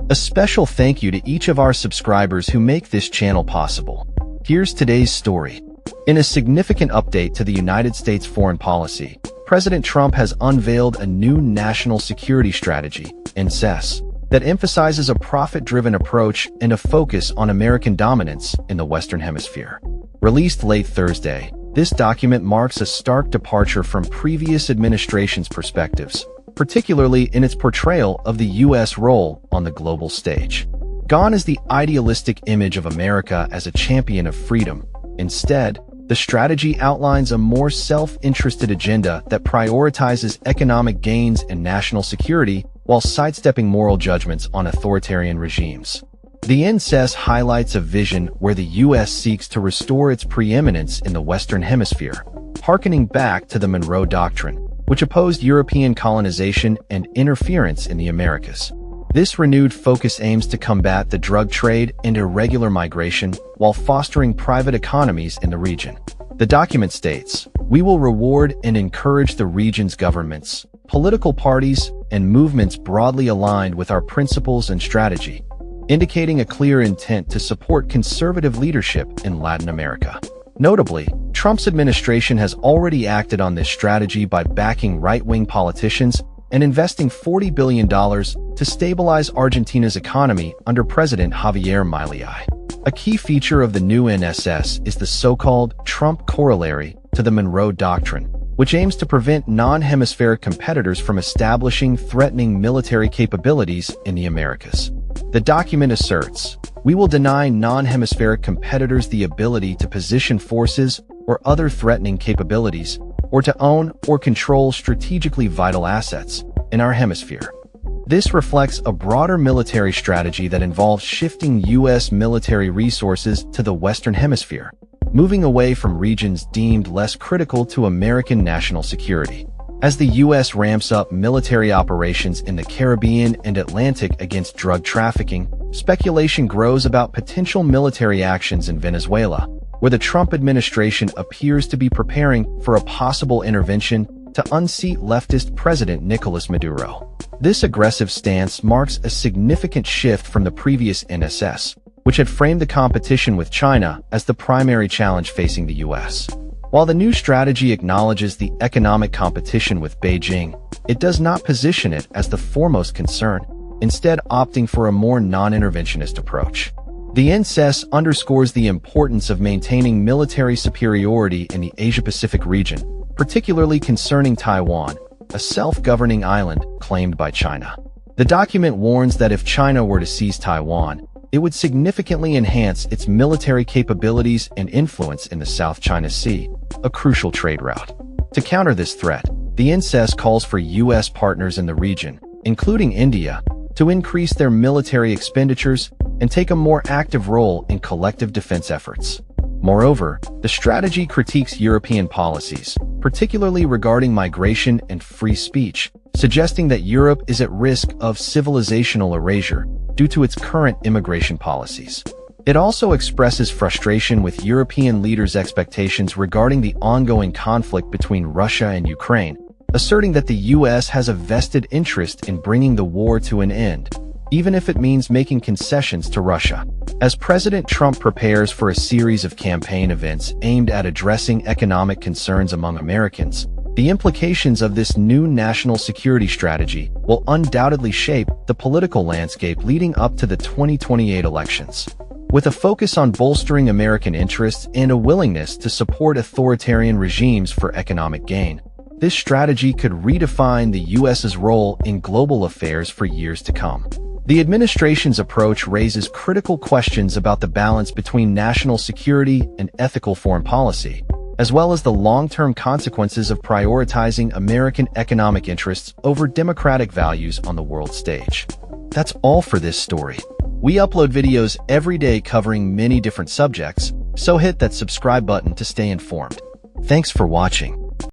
A special thank you to each of our subscribers who make this channel possible. Here's today's story. In a significant update to the United States foreign policy, President Trump has unveiled a new national security strategy, NSS, that emphasizes a profit-driven approach and a focus on American dominance in the Western Hemisphere. Released late Thursday, this document marks a stark departure from previous administrations' perspectives, particularly in its portrayal of the U.S. role on the global stage. Gone is the idealistic image of America as a champion of freedom. Instead, the strategy outlines a more self-interested agenda that prioritizes economic gains and national security while sidestepping moral judgments on authoritarian regimes. The NSS highlights a vision where the U.S. seeks to restore its preeminence in the Western Hemisphere, harkening back to the Monroe Doctrine, which opposed European colonization and interference in the Americas. This renewed focus aims to combat the drug trade and irregular migration while fostering private economies in the region. The document states, "We will reward and encourage the region's governments, political parties, and movements broadly aligned with our principles and strategy," indicating a clear intent to support conservative leadership in Latin America. Notably, Trump's administration has already acted on this strategy by backing right-wing politicians and investing $40 billion to stabilize Argentina's economy under President Javier Milei. A key feature of the new NSS is the so-called Trump corollary to the Monroe Doctrine, which aims to prevent non-hemispheric competitors from establishing threatening military capabilities in the Americas. The document asserts, "We will deny non-hemispheric competitors the ability to position forces or other threatening capabilities, or to own or control strategically vital assets in our hemisphere." This reflects a broader military strategy that involves shifting U.S. military resources to the Western Hemisphere, moving away from regions deemed less critical to American national security. As the U.S. ramps up military operations in the Caribbean and Atlantic against drug trafficking, speculation grows about potential military actions in Venezuela, where the Trump administration appears to be preparing for a possible intervention to unseat leftist President Nicolas Maduro. This aggressive stance marks a significant shift from the previous NSS, which had framed the competition with China as the primary challenge facing the U.S. While the new strategy acknowledges the economic competition with Beijing, it does not position it as the foremost concern, instead opting for a more non-interventionist approach. The NSS underscores the importance of maintaining military superiority in the Asia-Pacific region, particularly concerning Taiwan, a self-governing island claimed by China. The document warns that if China were to seize Taiwan, it would significantly enhance its military capabilities and influence in the South China Sea, a crucial trade route. To counter this threat, the NSS calls for U.S. partners in the region, including India, to increase their military expenditures and take a more active role in collective defense efforts. Moreover, the strategy critiques European policies, particularly regarding migration and free speech, suggesting that Europe is at risk of civilizational erasure due to its current immigration policies. It also expresses frustration with European leaders' expectations regarding the ongoing conflict between Russia and Ukraine, asserting that the U.S. has a vested interest in bringing the war to an end, even if it means making concessions to Russia. As President Trump prepares for a series of campaign events aimed at addressing economic concerns among Americans, the implications of this new national security strategy will undoubtedly shape the political landscape leading up to the 2028 elections. With a focus on bolstering American interests and a willingness to support authoritarian regimes for economic gain, this strategy could redefine the U.S.'s role in global affairs for years to come. The administration's approach raises critical questions about the balance between national security and ethical foreign policy, as well as the long-term consequences of prioritizing American economic interests over democratic values on the world stage. That's all for this story. We upload videos every day covering many different subjects, so hit that subscribe button to stay informed. Thanks for watching.